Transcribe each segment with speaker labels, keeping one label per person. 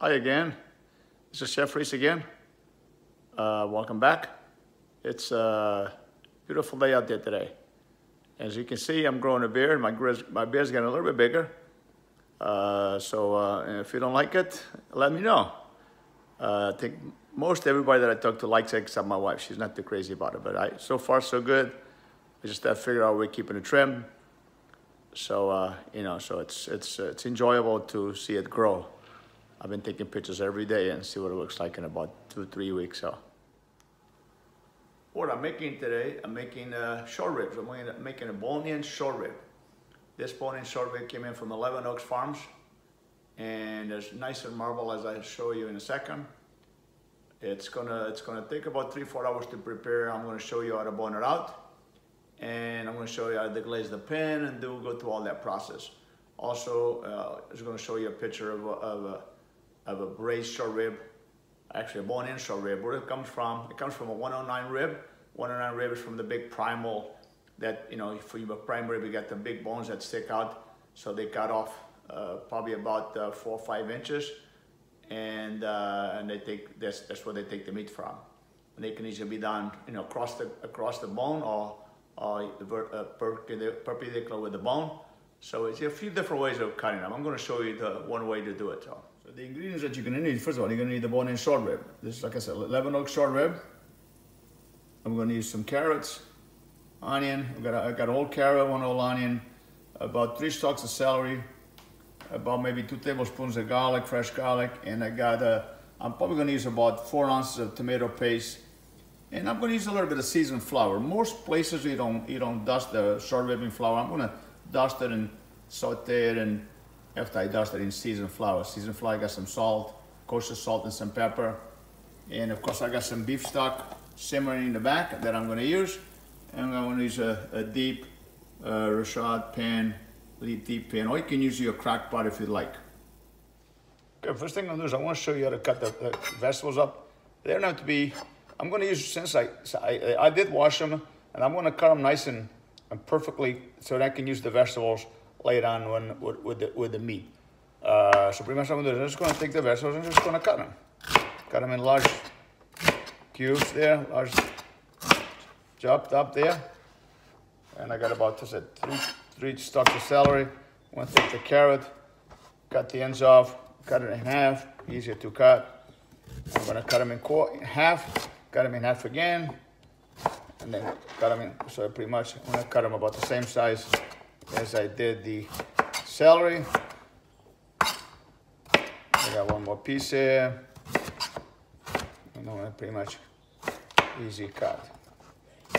Speaker 1: Hi again, this is Chef Reis again. Welcome back. It's a beautiful day out there today. As you can see, I'm growing a beard. My beard's getting a little bit bigger. So if you don't like it, let me know. I think most everybody that I talk to likes it except my wife. She's not too crazy about it, but so far so good. I just have to figure out a way of keeping it trim. So, so it's enjoyable to see it grow. I've been taking pictures every day and see what it looks like in about 2-3 weeks. So, what I'm making today, I'm making short ribs. I'm making a bone-in short rib. This bone-in short rib came in from 11 Oaks Farms, and it's nice and marble, as I'll show you in a second. It's gonna take about 3-4 hours to prepare. I'm gonna show you how to bone it out, and I'm gonna show you how to glaze the pan and go through all that process. Also, I'm gonna show you a picture of a braised short rib, actually a bone-in short rib. Where it comes from a 109 rib. 109 rib is from the big primal that, for your prime rib, you got the big bones that stick out. So they cut off probably about 4 or 5 inches, and they take that's where they take the meat from. And they can easily be done, across the bone or perpendicular with the bone. So it's a few different ways of cutting them. I'm going to show you the one way to do it. So the ingredients that you're going to need, first of all, you're going to need the bone-in short rib. This is, like I said, 11 Oak short rib. I'm going to use some carrots, onion. I got a whole carrot, 1 whole onion, about 3 stalks of celery, about maybe 2 tablespoons of garlic, fresh garlic, and I'm probably going to use about 4 ounces of tomato paste, and I'm going to use a little bit of seasoned flour. Most places you don't dust the short rib in flour. I'm going to dust it and saute it, and after I dust it in seasoned flour. Seasoned flour, I got some salt, kosher salt and some pepper, and of course I got some beef stock simmering in the back that I'm going to use. And I'm going to use a deep rashad pan, really deep pan, or you can use your crock pot if you like. Okay, first thing I'm going to do is I want to show you how to cut the vegetables up. They don't have to be, I'm going to use, since I did wash them, and I'm going to cut them nice and perfectly so that I can use the vegetables later on with the meat. So pretty much what I'm going to do is I'm just going to take the vegetables and just going to cut them. Cut them in large cubes there, large chopped up there. And I got about, just 3 stalks of celery. I'm going to take the carrot, cut the ends off, cut it in half, easier to cut. I'm going to cut them in half, cut them in half again, and then cut them in, so pretty much I'm going to cut them about the same size as I did the celery. I got 1 more piece here, and I'm going to pretty much easy cut.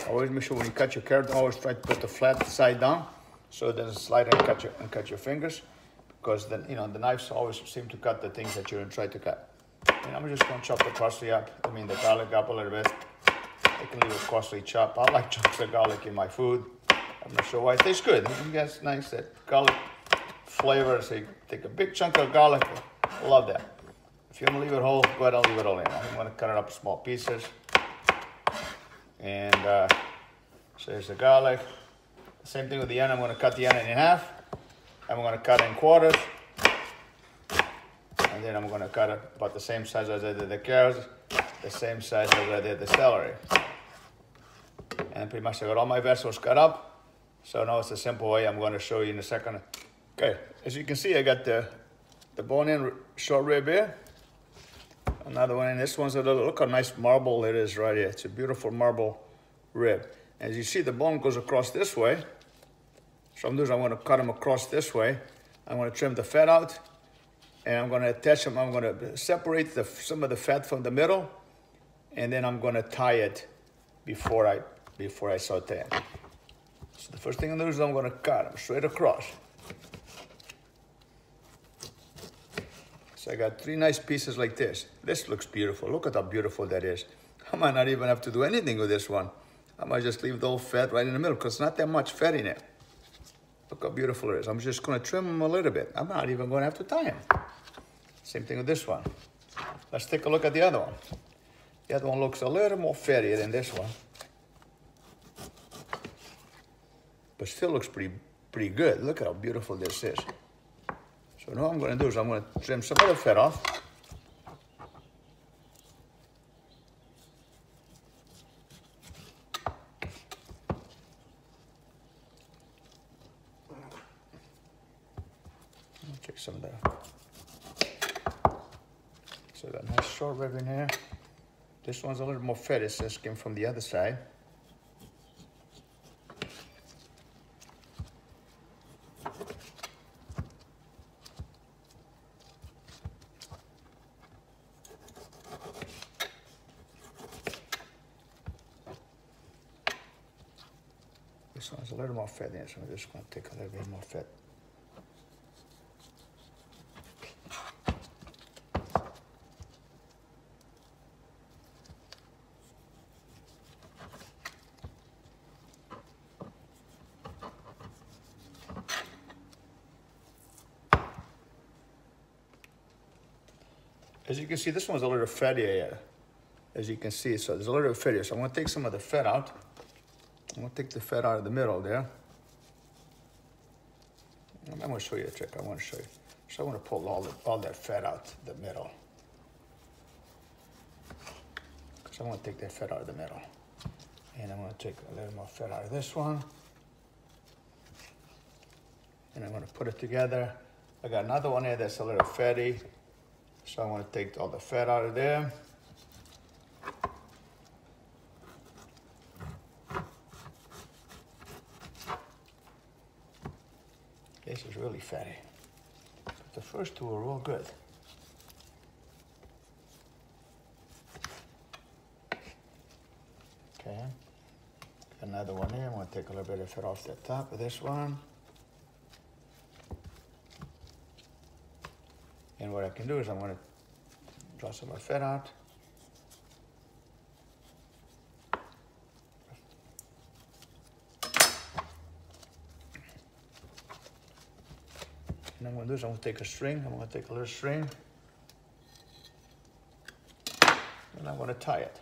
Speaker 1: Always make sure when you cut your carrot, always try to put the flat side down so it doesn't slide and cut your fingers, because then the knives always seem to cut the things that you're going to try to cut. And I'm just going to chop the parsley up, the garlic up a little bit. I can leave it coarsely chopped. I like chunks of garlic in my food. I'm not sure why. It tastes good. You guys, nice, that garlic flavor. So you take a big chunk of garlic. I love that. If you want to leave it whole, go ahead and leave it all in. I'm going to cut it up in small pieces. And so there's the garlic. Same thing with the onion. I'm going to cut the onion in half. I'm going to cut it in quarters. And then I'm going to cut it about the same size as I did the carrots, the same size as I did the celery. And pretty much I got all my vegetables cut up. So now it's a simple way I'm going to show you in a second. Okay, as you can see, I got the bone-in short rib here. Another one, and this one's look how nice marble it is right here. It's a beautiful marble rib. As you see, the bone goes across this way. So I'm going to cut them across this way. I'm going to trim the fat out, and I'm going to attach them. I'm going to separate some of the fat from the middle, and then I'm going to tie it before I saute it. So the first thing I'm going to do is I'm going to cut them straight across. So I got 3 nice pieces like this. This looks beautiful. Look at how beautiful that is. I might not even have to do anything with this one. I might just leave the whole fat right in the middle, because it's not that much fat in it. Look how beautiful it is. I'm just going to trim them a little bit. I'm not even going to have to tie them. Same thing with this one. Let's take a look at the other one. The other one looks a little more fattier than this one, but still looks pretty good. Look at how beautiful this is. So now what I'm going to do is I'm going to trim some of the fat off. So that nice short rib in here. This one's a little more fatty. This came from the other side. This one's a little more fatty, so I'm just going to take a little bit more fat. As you can see, this one's a little fattier, as you can see, so there's a little fattier. So I'm going to take some of the fat out. I'm going to take the fat out of the middle there. I'm going to show you a trick. I want to show you. So I want to pull all that fat out the middle. Because I want to take that fat out of the middle. And I'm going to take a little more fat out of this one. And I'm going to put it together. I got another one here that's a little fatty. So I want to take all the fat out of there. This is really fatty. But the first two are real good. Okay. Got another one here. I'm going to take a little bit of fat off the top of this one. And what I can do is I'm going to draw some more fat out. And I'm going to do is I'm going to take a string. I'm going to take a little string. And I'm going to tie it.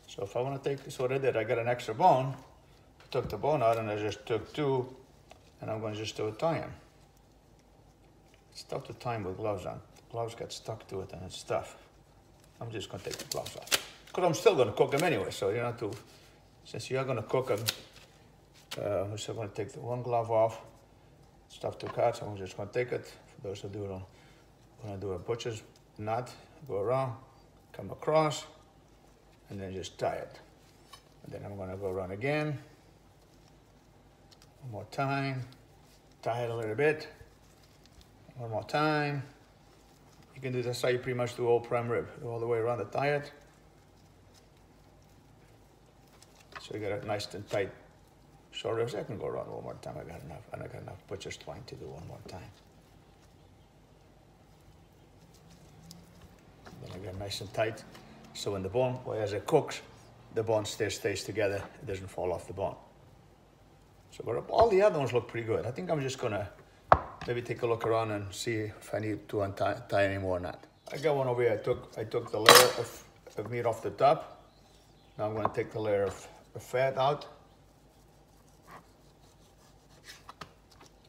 Speaker 1: So if I want to take, so what I did, I got an extra bone. I took the bone out and I just took two. And I'm going to just do a tie-in. It's tough to time with gloves on. The gloves get stuck to it and it's tough. I'm just going to take the gloves off. Because I'm still going to cook them anyway, so you don't have to, since you are going to cook them, I'm just going to take the one glove off. It's tough to cut, so I'm just going to take it. For those who do it, when I do a butcher's knot, go around, come across, and then just tie it. And then I'm going to go around again. One more time. Tie it a little bit. One more time. You can do this how you pretty much do all prime rib. Go all the way around to tie it. So you got a nice and tight short ribs. I can go around one more time. I got enough butcher's twine to do one more time. Then I got nice and tight. So when the bone, well, as it cooks, the bone stays together. It doesn't fall off the bone. So but all the other ones look pretty good. I think I'm just gonna maybe take a look around and see if I need to tie any more or not. I got one over here. I took the layer of meat off the top. Now I'm going to take the layer of fat out.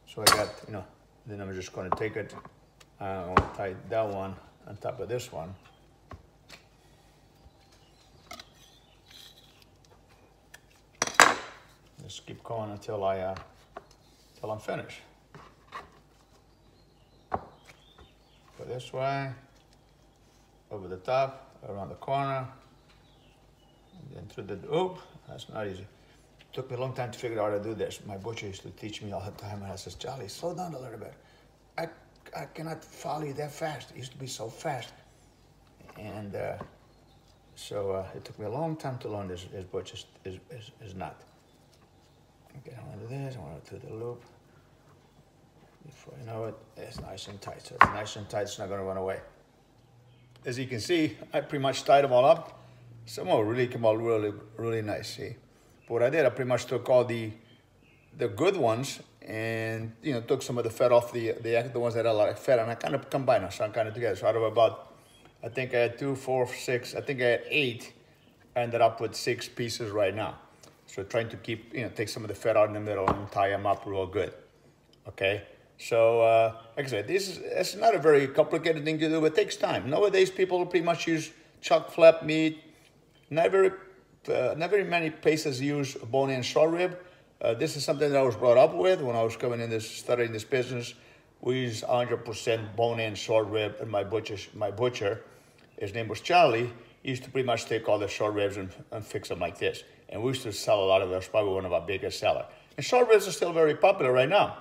Speaker 1: So I got, then I'm just going to take it. I'm going to tie that one on top of this one. Just keep going until I'm finished. Go this way, over the top, around the corner, and then through the oop. That's not easy. It took me a long time to figure out how to do this. My butcher used to teach me all the time, and I says, Charlie, slow down a little bit. I cannot follow you that fast. It used to be so fast. And so it took me a long time to learn this butcher is not. Okay, I want to do this, I want to do the loop. Before you know it, it's nice and tight. So it's nice and tight, it's not going to run away. As you can see, I pretty much tied them all up. Some of them really came out really, really nice, see? But what I did, I pretty much took all the good ones and, took some of the fat off the ones that had a lot of fat, and I kind of combined them, so I'm kind of together. So out of about, I think I had 2, 4, 6, I think I had 8. I ended up with 6 pieces right now. So trying to keep, take some of the fat out in the middle and tie them up real good, okay? So, like I said, it's not a very complicated thing to do, but it takes time. Nowadays, people pretty much use chuck flap meat. Not very many places use bone-in short rib. This is something that I was brought up with when I was studying this business. we use 100% bone-in short rib, and my butcher, his name was Charlie, he used to pretty much take all the short ribs and fix them like this. And we used to sell a lot of those, probably one of our biggest sellers. And short ribs are still very popular right now.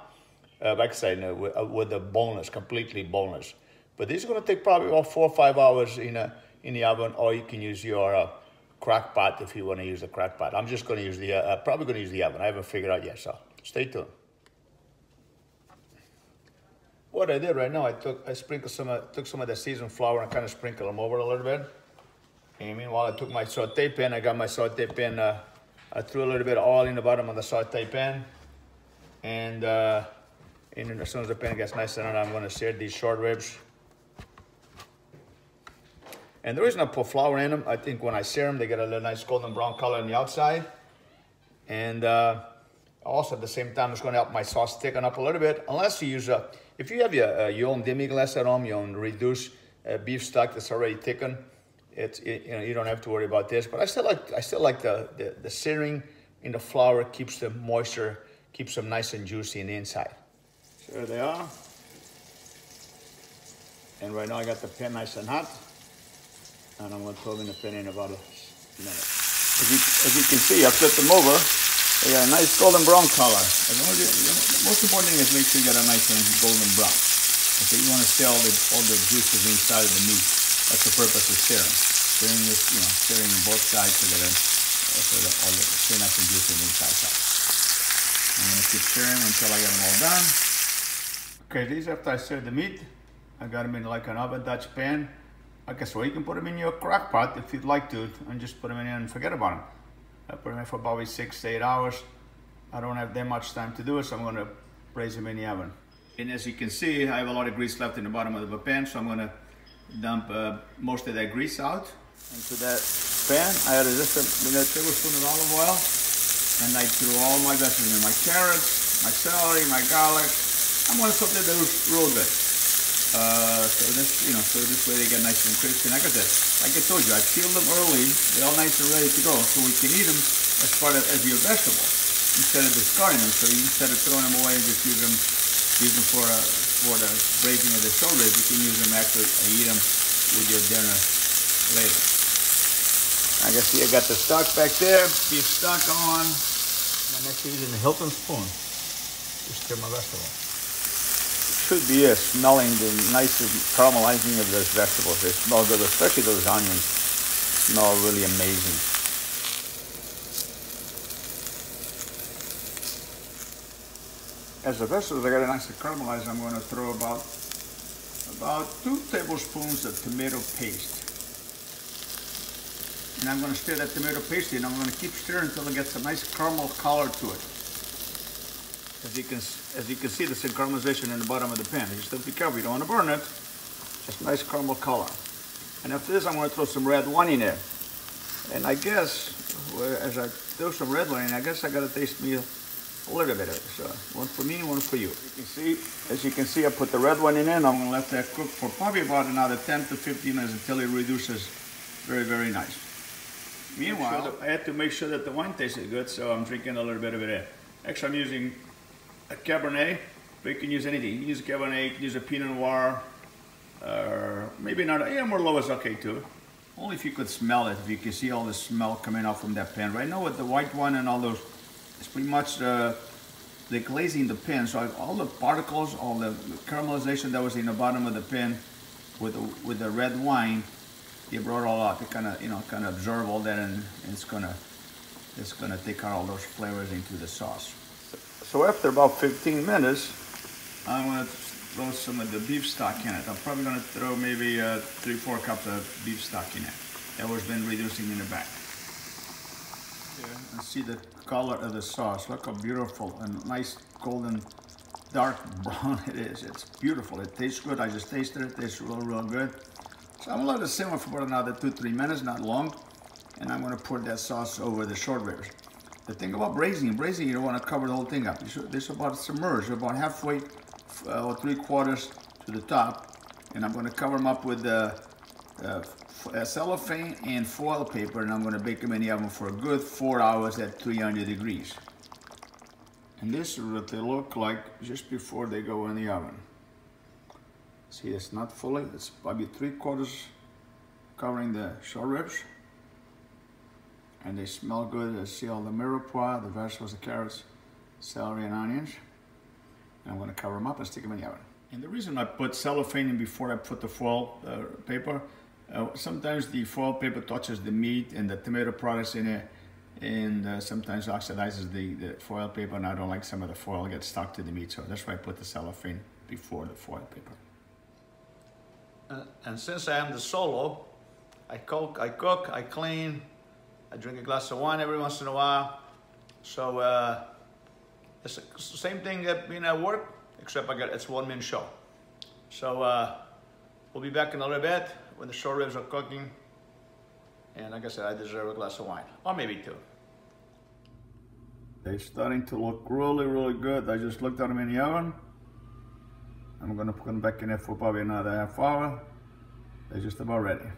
Speaker 1: Like I said, with the boneless, completely boneless. But these are going to take probably about 4 or 5 hours in the oven, or you can use your crock pot if you want to use the crock pot. I'm just going to use the, probably going to use the oven. I haven't figured out yet, so stay tuned. What I did right now, I sprinkled took some of the seasoned flour and kind of sprinkled them over a little bit. And meanwhile, I took my saute pan. I got my saute pan. I threw a little bit of oil in the bottom of the saute pan, and as soon as the pan gets nice and hot, I'm going to sear these short ribs. And the reason I put flour in them, I think when I sear them, they get a little nice golden brown color on the outside. And also at the same time, it's going to help my sauce thicken up a little bit. Unless you use if you have your own demi-glace at home, your own reduced beef stock that's already thickened, you don't have to worry about this. But I still like the searing in the flour. Keeps the moisture, keeps them nice and juicy in the inside. So there they are. And right now I got the pan nice and hot. And I'm going to throw them in the pan in about a minute. As you can see, I flipped them over. They got a nice golden brown color. As long as the most important thing is make sure you get a nice and golden brown. Okay, you want to stir all the juices inside of the meat. That's the purpose of stirring. Stirring this, stirring on both sides so that all the stay nice and juicy on the inside side. I'm going to keep stirring until I get them all done. Okay, these after I stir the meat, I got them in like an oven Dutch pan. Like I said, you can put them in your crock pot if you'd like to, and just put them in there and forget about them. I put them in for probably 6 to 8 hours. I don't have that much time to do it, so I'm going to braise them in the oven. And as you can see, I have a lot of grease left in the bottom of the pan, so I'm going to dump most of that grease out into that pan. I added just a tablespoon of olive oil, and I threw all my vegetables in, my carrots, my celery, my garlic. I'm going to saute those real good. So this way they get nice and crispy. And like I told you, I peeled them early. They're all nice and ready to go, so we can eat them as part of as your vegetable instead of discarding them. So instead of throwing them away, just use them for the braising of the short ribs. You can use them after and eat them with your dinner later. I can see I got the stock back there, beef stock on. I'm actually using the Hilton spoon to stir my vegetable. Should be smelling the nice caramelizing of those vegetables. They smell good, especially those onions. Smell really amazing. As the vegetables are getting nice and caramelized, I'm going to throw about 2 tablespoons of tomato paste. And I'm going to stir that tomato paste in. I'm going to keep stirring until it gets a nice caramel color to it. As you can see, there's some caramelization in the bottom of the pan. You just have to be careful, you don't want to burn it. Just nice caramel color. And after this, I'm going to throw some red wine in there. And I guess, as I throw some red wine in, I guess I got to taste me a little bit of it. So, one for me, one for you. As you can see, I put the red wine in there, and I'm going to let that cook for probably about another 10 to 15 minutes until it reduces very, very nice. Meanwhile, I had to make sure that the wine tasted good, so I'm drinking a little bit of it in. Actually, I'm using a Cabernet, but you can use anything. You can use a Cabernet, you can use a Pinot Noir, or maybe not. Yeah, Merlot is okay too. Only if you could smell it, if you can see all the smell coming out from that pan. Right now with the white wine and all those, it's pretty much the glazing the pan. So all the particles, all the caramelization that was in the bottom of the pan with the red wine, they brought it all out. They kind of absorb all that, and it's gonna take out all those flavors into the sauce. So after about 15 minutes, I'm going to throw some of the beef stock in it. I'm probably going to throw maybe 3-4 cups of beef stock in it. That was been reducing in the back. Here, and see the color of the sauce. Look how beautiful and nice golden dark brown it is. It's beautiful. It tastes good. I just tasted it. It tastes real good. So I'm going to let it simmer for about another 2-3 minutes, not long. And I'm going to pour that sauce over the short ribs. The thing about braising, you don't want to cover the whole thing up. This about submerged, about halfway or 3/4 to the top. And I'm going to cover them up with cellophane and foil paper, and I'm going to bake them in the oven for a good 4 hours at 300 degrees. And this is what they look like just before they go in the oven. See, it's not fully, it's probably 3/4 covering the short ribs. And they smell good. I see all the mirepoix, the vegetables, the carrots, celery, and onions. And I'm gonna cover them up and stick them in the oven. And the reason I put cellophane in before I put the foil paper, sometimes the foil paper touches the meat and the tomato products in it, and sometimes oxidizes the foil paper, and I don't like some of the foil gets stuck to the meat, so that's why I put the cellophane before the foil paper. And since I am the solo, I cook, I clean, I drink a glass of wine every once in a while. So it's the same thing that being at work, except it's one-man show. So we'll be back in a little bit when the short ribs are cooking. And like I said, I deserve a glass of wine, or maybe two. They're starting to look really, really good. I just looked at them in the oven. I'm gonna put them back in there for probably another half hour. They're just about ready.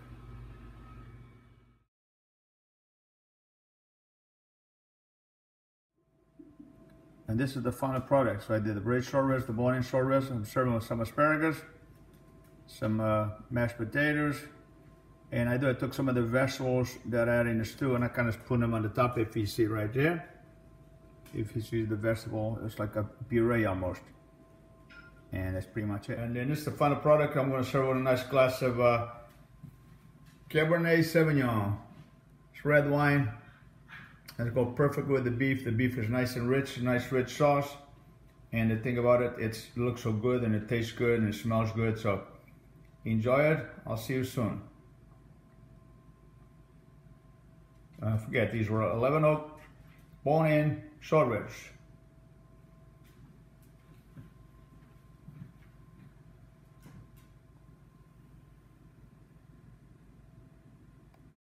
Speaker 1: And this is the final product. So I did the braised short ribs, the bone-in short ribs. I'm serving with some asparagus, some mashed potatoes, and I took some of the vegetables that I had in the stew and I kind of put them on the top. If you see right there, if you see the vegetable, it's like a puree almost. And that's pretty much it. And then this is the final product. I'm going to serve with a nice glass of Cabernet Sauvignon. It's red wine. And it goes perfect with the beef. The beef is nice and rich, nice rich sauce. And the thing about it, it looks so good and it tastes good and it smells good. So enjoy it. I'll see you soon. Don't forget, these were 11 oak bone-in short ribs.